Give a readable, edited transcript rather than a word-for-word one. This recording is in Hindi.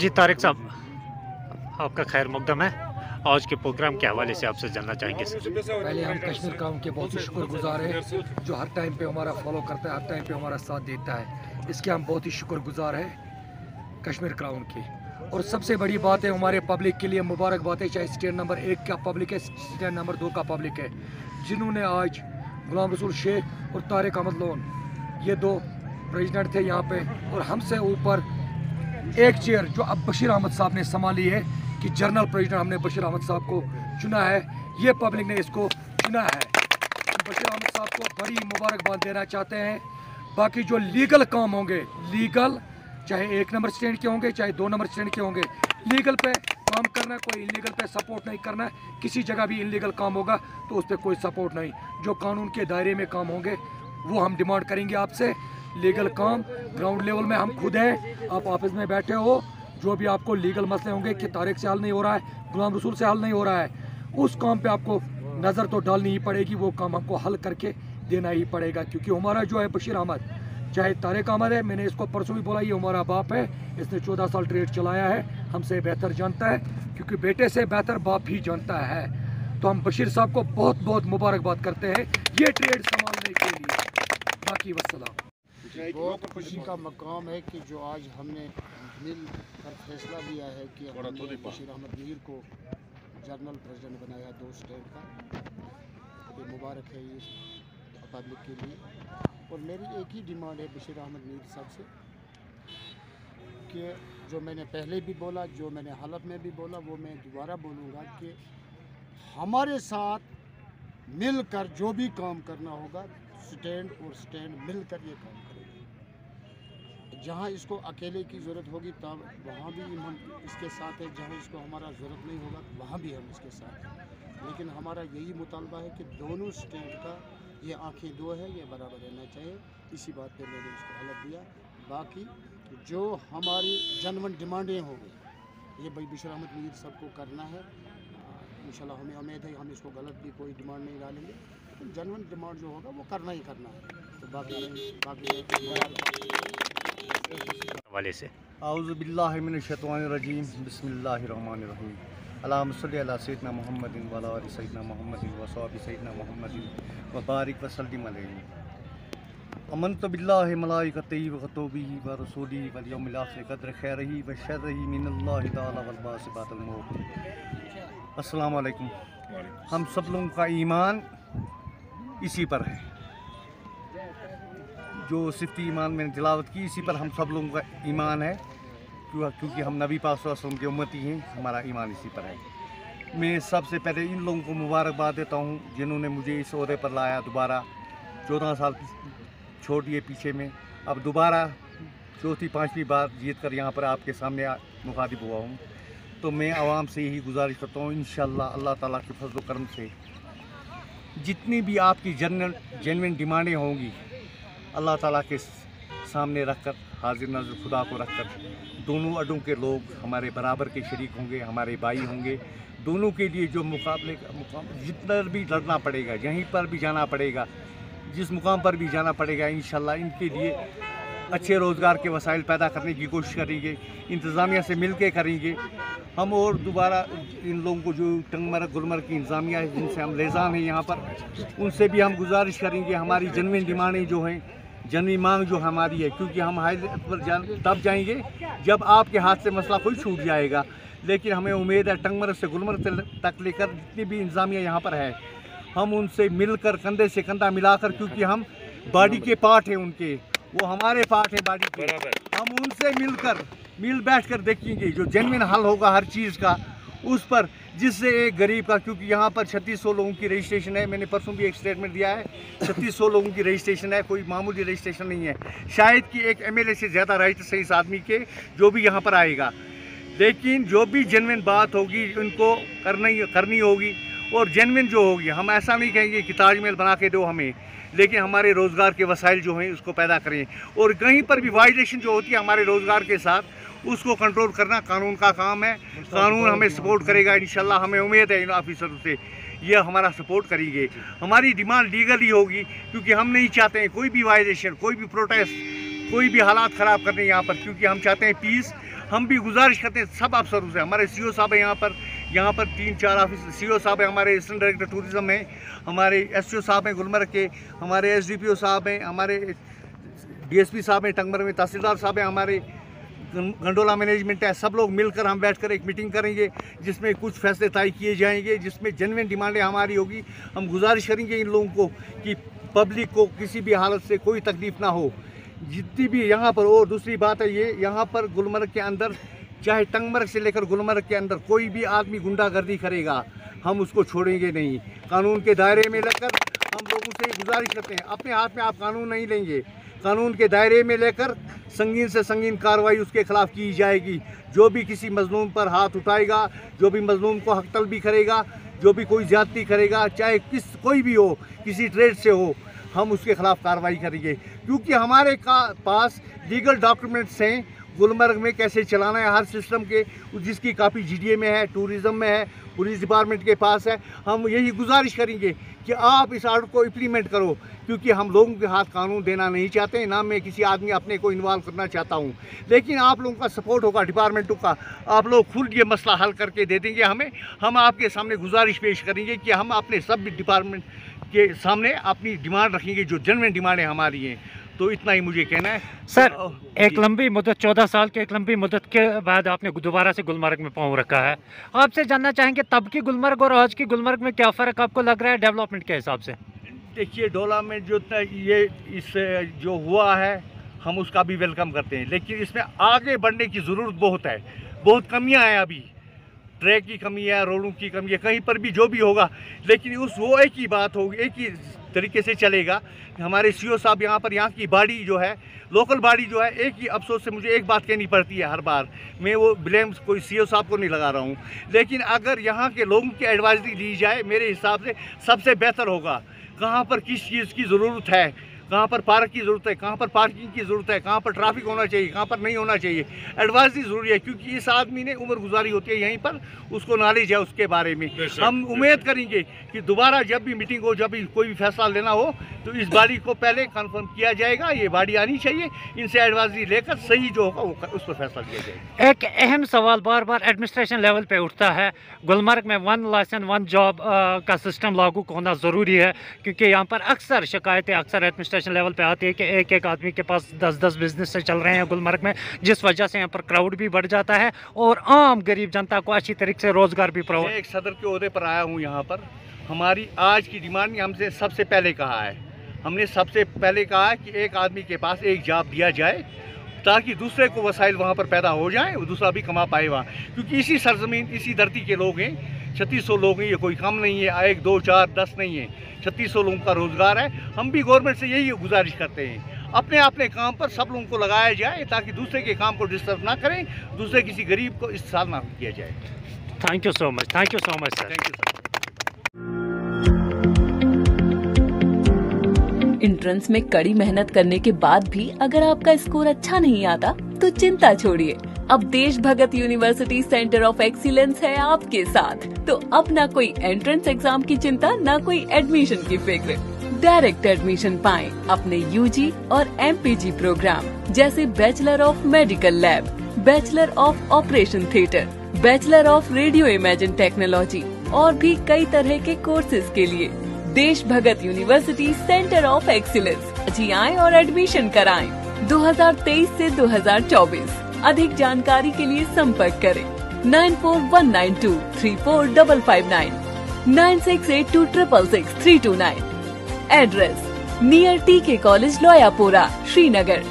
जी तारिक साहब, आपका खैर मकदम है। आज के प्रोग्राम के हवाले से आपसे जानना चाहेंगे सर। पहले हम कश्मीर काउन के बहुत ही शुक्रगुजार हैं जो हर टाइम पे हमारा फॉलो करता है, हर टाइम पे हमारा साथ देता है। इसके हम बहुत ही शुक्रगुजार हैं कश्मीर क्राउन की। और सबसे बड़ी बात है हमारे पब्लिक के लिए मुबारकबाद है, चाहे स्टेट नंबर 1 का पब्लिक है, स्टेट नंबर 2 का पब्लिक है, जिन्होंने आज गुलाम रसूल शेख और तारिक अहमद लोन ये दो प्रेसिडेंट थे यहाँ पे, और हमसे ऊपर एक चेयर जो अब बशीर अहमद साहब ने संभाली है कि जनरल प्रेसिडेंट हमने बशीर अहमद साहब को चुना है, ये पब्लिक ने इसको चुना है। बशीर अहमद साहब को बड़ी मुबारकबाद देना चाहते हैं। बाकी जो लीगल काम होंगे, लीगल चाहे 1 नंबर स्टैंड के होंगे चाहे 2 नंबर स्टैंड के होंगे, लीगल पे काम करना है, कोई इलीगल पे सपोर्ट नहीं करना है। किसी जगह भी इलीगल काम होगा तो उस पर कोई सपोर्ट नहीं, जो कानून के दायरे में काम होंगे वो हम डिमांड करेंगे आपसे। लीगल काम ग्राउंड लेवल में हम खुद हैं, आप ऑफिस में बैठे हो, जो भी आपको लीगल मसले होंगे कि तारिक से हल नहीं हो रहा है, गुलाम रसूल से हल नहीं हो रहा है, उस काम पे आपको नज़र तो डालनी ही पड़ेगी, वो काम हमको हल करके देना ही पड़ेगा। क्योंकि हमारा जो है बशीर अहमद, चाहे तारिक अहमद है, मैंने इसको परसों भी बोला, ये हमारा बाप है, इसने 14 साल ट्रेड चलाया है, हमसे बेहतर जानता है, क्योंकि बेटे से बेहतर बाप ही जानता है। तो हम बशीर साहब को बहुत बहुत मुबारकबाद करते हैं ये ट्रेड संभालने के लिए। बाकी वस्सलाम। बहुत खुशी का मकाम है कि जो आज हमने मिल कर फैसला लिया है कि हमने बशीर अहमद मीर को जनरल प्रेसिडेंट बनाया 2 स्टेट का। ये मुबारक है ये पब्लिक के लिए। और मेरी एक ही डिमांड है बशीर अहमद मीर साहब से कि जो मैंने पहले भी बोला, जो मैंने हलफ में भी बोला, वो मैं दोबारा बोलूँगा कि हमारे साथ मिलकर जो भी काम करना होगा, स्टैंड और स्टैंड मिलकर ये काम करेंगे। जहाँ इसको अकेले की ज़रूरत होगी तब वहाँ भी हम इसके साथ हैं, जहाँ इसको हमारा ज़रूरत नहीं होगा वहाँ भी हम इसके साथ हैं। लेकिन हमारा यही मुतालबा है कि दोनों स्टैंड का ये आँखें 2 है, ये बराबर रहना चाहिए। इसी बात पे मैंने इसको हलफ दिया। बाकी जो हमारी जनवन डिमांडें होंगी, ये भाई बशीर अहमद मीर सबको करना है। इंशाल्लाह हमें उम्मीद है हम इसको गलत भी कोई डिमांड नहीं डालेंगे, लेकिन जनवन डिमांड जो होगा वो करना ही करना है। तो हवाले से आऊज़ु बिल्लाहि मिनश शैतानिर रजीम, बिस्मिल्लाहिर रहमानिर रहीम। अल्लाहुम्मा सल्लि अला सय्यिदिना मुहम्मदिन व अला आलि सय्यिदिना मुहम्मदिन व असहाबि सय्यिदिना मुहम्मदिन व बारिक व सल्लिम अलैहि। अमनतु बिल्लाहि मलाइकतिही व कुतुबिही व रसूलिही वल यौमिल आखिर क़द्र खैरिही व शर्रिही मिनल्लाहि तआला वल बासिबातिल मौत। अस्सलाम वालेकुम। हम सब लोगों का ईमान इसी पर है, जो सिफ्ती ईमान मैंने तिलावत की, इसी पर हम सब लोगों का ईमान है, क्योंकि हम नबी पाक सल्लल्लाहु अलैहि वसल्लम के उम्मती हैं, हमारा ईमान इसी पर है। मैं सबसे पहले इन लोगों को मुबारकबाद देता हूँ जिन्होंने मुझे इस ओहदे पर लाया। दोबारा 14 साल छोड़िए पीछे में, अब दोबारा 4th-5वीं बार जीत कर यहाँ पर आपके सामने मुखातिब हुआ हूँ। तो मैं आवाम से यही गुजारिश करता हूँ, इंशाअल्लाह अल्लाह ताला के फज़ल करम से जितनी भी आपकी जेन्युइन डिमांडें होंगी, अल्लाह ताला के सामने रखकर, हाजिर नज़र खुदा को रखकर, दोनों अड्डों के लोग हमारे बराबर के शरीक होंगे, हमारे भाई होंगे। दोनों के लिए जो मुकाबले का जितना भी लड़ना पड़ेगा, यहीं पर भी जाना पड़ेगा, जिस मुकाम पर भी जाना पड़ेगा, इंशाअल्लाह इनके लिए अच्छे रोज़गार के वसाइल पैदा करने की कोशिश करेंगे, इंतज़ामिया से मिल के करेंगे हम। और दोबारा इन लोगों को जो टंगमरग गुलमर्ग की इंतज़ामिया है, जिनसे हम लेज़ान हैं यहाँ पर, उनसे भी हम गुजारिश करेंगे हमारी जनविन डिमांडें जो हैं, जनवी मांग जो हमारी है, क्योंकि हम हाई पर तब जाएंगे जब आपके हाथ से मसला कोई छूट जाएगा। लेकिन हमें उम्मीद है टंगमरग से गुलमर्ग तक लेकर जितनी भी इंतज़ामिया यहाँ पर है, हम उनसे मिलकर कंधे से कंधा मिलाकर, क्योंकि हम बॉडी के पार्ट हैं उनके, वो हमारे पार्ट है बॉडी के, हम उनसे मिल बैठ कर देखेंगे जो जेन्युइन हल होगा हर चीज़ का उस पर, जिससे एक गरीब का, क्योंकि यहाँ पर 3600 लोगों की रजिस्ट्रेशन है, मैंने परसों भी एक स्टेटमेंट दिया है, 3600 लोगों की रजिस्ट्रेशन है, कोई मामूली रजिस्ट्रेशन नहीं है। शायद कि एक MLA से ज़्यादा राइट्स है इस आदमी के जो भी यहाँ पर आएगा। लेकिन जो भी जेन्युइन बात होगी उनको करनी होगी, और जेन्युइन जो होगी, हम ऐसा नहीं कहेंगे कि ताजमहल बना के दो हमें, लेकिन हमारे रोज़गार के वसाइल जो हैं उसको पैदा करें। और कहीं पर भी वायलेशन जो होती है हमारे रोज़गार के साथ, उसको कंट्रोल करना कानून का काम है। कानून हमें सपोर्ट करेगा इंशाल्लाह, हमें उम्मीद है इन ऑफिसरों से ये हमारा सपोर्ट करेंगे। हमारी डिमांड लीगल ही होगी, क्योंकि हम नहीं चाहते हैं कोई भी वायलेशन, कोई भी प्रोटेस्ट, कोई भी हालात ख़राब करने यहाँ पर, क्योंकि हम चाहते हैं पीस। हम भी गुजारिश करते हैं सब अफसरों से, हमारे CO साहब है यहाँ पर 3-4 ऑफिस CO साहब हैं, हमारे असिस्टेंट डायरेक्टर टूरिज़्म हैं, हमारे SO साहब हैं गुलमर्ग के, हमारे SDPO साहब हैं, हमारे DSP साहब हैं टंगमर्ग में, तहसीलदार साहब हैं, हमारे गंडोला मैनेजमेंट है, सब लोग मिलकर हम बैठकर एक मीटिंग करेंगे जिसमें कुछ फैसले तय किए जाएंगे, जिसमें जेन्युइन डिमांडें हमारी होगी। हम गुजारिश करेंगे इन लोगों को कि पब्लिक को किसी भी हालत से कोई तकलीफ़ ना हो, जितनी भी यहाँ पर। और दूसरी बात है ये, यहाँ पर गुलमर्ग के अंदर, चाहे टंगमर्ग से लेकर गुलमर्ग के अंदर कोई भी आदमी गुंडागर्दी करेगा, हम उसको छोड़ेंगे नहीं। कानून के दायरे में लेकर हम लोगों से गुजारिश करते हैं, अपने हाथ में आप कानून नहीं लेंगे, कानून के दायरे में लेकर संगीन से संगीन कार्रवाई उसके खिलाफ की जाएगी। जो भी किसी मजलूम पर हाथ उठाएगा, जो भी मजलूम को हक तलबी करेगा, जो भी कोई ज्यादती करेगा, चाहे कोई भी हो, किसी ट्रेड से हो, हम उसके खिलाफ कार्रवाई करेंगे। क्योंकि हमारे पास लीगल डॉक्यूमेंट्स हैं गुलमर्ग में कैसे चलाना है हर सिस्टम के, जिसकी काफ़ी GDA में है, टूरिज़्म में है, पुलिस डिपार्टमेंट के पास है। हम यही गुजारिश करेंगे कि आप इस आर्डर को इम्प्लीमेंट करो, क्योंकि हम लोगों के हाथ कानून देना नहीं चाहते, ना मैं किसी आदमी अपने को इन्वॉल्व करना चाहता हूं। लेकिन आप लोगों का सपोर्ट होगा, डिपार्टमेंटों का, आप लोग खुद ये मसला हल करके दे देंगे हमें। हम आपके सामने गुजारिश पेश करेंगे कि हम अपने सब डिपार्टमेंट के सामने अपनी डिमांड रखेंगे, जो जेन्युइन डिमांडें हमारी हैं। तो इतना ही मुझे कहना है सर। एक लंबी मुद्दत, 14 साल की एक लंबी मुद्दत के बाद आपने दोबारा से गुलमर्ग में पाँव रखा है। आपसे जानना चाहेंगे तब की गुलमर्ग और आज की गुलमर्ग में क्या फ़र्क आपको लग रहा है डेवलपमेंट के हिसाब से? देखिए, डेवलपमेंट जो ये इस जो हुआ है हम उसका भी वेलकम करते हैं, लेकिन इसमें आगे बढ़ने की ज़रूरत बहुत है। बहुत कमियां हैं अभी, ट्रैक की कमी है, रोडों की कमी है, कहीं पर भी जो भी होगा, लेकिन वो एक ही बात होगी, एक ही तरीके से चलेगा। हमारे CO साहब यहाँ की बॉडी जो है, लोकल बॉडी जो है, एक ही अफसोस से मुझे एक बात कहनी पड़ती है हर बार, मैं वो ब्लेम कोई CO साहब को नहीं लगा रहा हूँ, लेकिन अगर यहाँ के लोगों की एडवाइजरी ली जाए मेरे हिसाब से सबसे बेहतर होगा। कहाँ पर किस चीज़ की ज़रूरत है, कहाँ पर पार्क की ज़रूरत है, कहाँ पर पार्किंग की ज़रूरत है, कहाँ पर ट्रैफिक होना चाहिए, कहाँ पर नहीं होना चाहिए, एडवाइजरी ज़रूरी है। क्योंकि इस आदमी ने उम्र गुजारी होती है यहीं पर, उसको नॉलेज है उसके बारे में। हम उम्मीद करेंगे कि दोबारा जब भी मीटिंग हो, जब भी कोई भी फैसला लेना हो, तो इस बॉडी को पहले कंफर्म किया जाएगा, ये बॉडी आनी चाहिए, इनसे एडवाइजरी लेकर सही जो होगा उस पर फैसला लिया जाएगा। एक अहम सवाल बार बार एडमिनिस्ट्रेशन लेवल पे उठता है, गुलमर्ग में 1 लाइसेंस 1 जॉब का सिस्टम लागू होना ज़रूरी है, क्योंकि यहाँ पर अक्सर शिकायतें अक्सर एडमिनिस्ट्रेशन लेवल पे आती है कि एक आदमी के पास 10 बिजनेस से चल रहे हैं गुलमर्ग में, जिस वजह से यहाँ पर क्राउड भी बढ़ जाता है और आम गरीब जनता को अच्छी तरीके से रोज़गार भी मैं एक सदर के ओहदे पर आया हूँ यहाँ पर। हमारी आज की डिमांड हमसे सबसे पहले कहा है, हमने सबसे पहले कहा है कि एक आदमी के पास एक जॉब दिया जाए, ताकि दूसरे को वसाइल वहाँ पर पैदा हो जाए, दूसरा भी कमा पाए वहाँ। क्योंकि इसी सरजमीन, इसी धरती के लोग हैं, 3600 लोग हैं, ये कोई कम नहीं है, 1 2 4 10 नहीं है, 3600 लोगों का रोज़गार है। हम भी गवर्नमेंट से यही गुजारिश करते हैं, अपने अपने काम पर सब लोगों को लगाया जाए, ताकि दूसरे के काम को डिस्टर्ब ना करें, दूसरे किसी गरीब को इस साल ना किया जाए। Thank you so much, thank you so much sir. Thank you sir. Entrance में कड़ी मेहनत करने के बाद भी अगर आपका स्कोर अच्छा नहीं आता तो चिंता छोड़िए, अब देश भगत यूनिवर्सिटी सेंटर ऑफ एक्सीलेंस है आपके साथ। तो अब ना कोई एंट्रेंस एग्जाम की चिंता, ना कोई एडमिशन की फिक्र, डायरेक्ट एडमिशन पाएं अपने UG और MPG प्रोग्राम जैसे bachelor of medical lab, bachelor of operation theatre, bachelor of radio imagine technology और भी कई तरह के कोर्सेज के लिए देश भगत यूनिवर्सिटी सेंटर ऑफ एक्सीलेंस जी आएं और एडमिशन कराएं 2023 से 2024। अधिक जानकारी के लिए संपर्क करें 9419234559, 9682666329। Address near TK college Loyapura, Srinagar.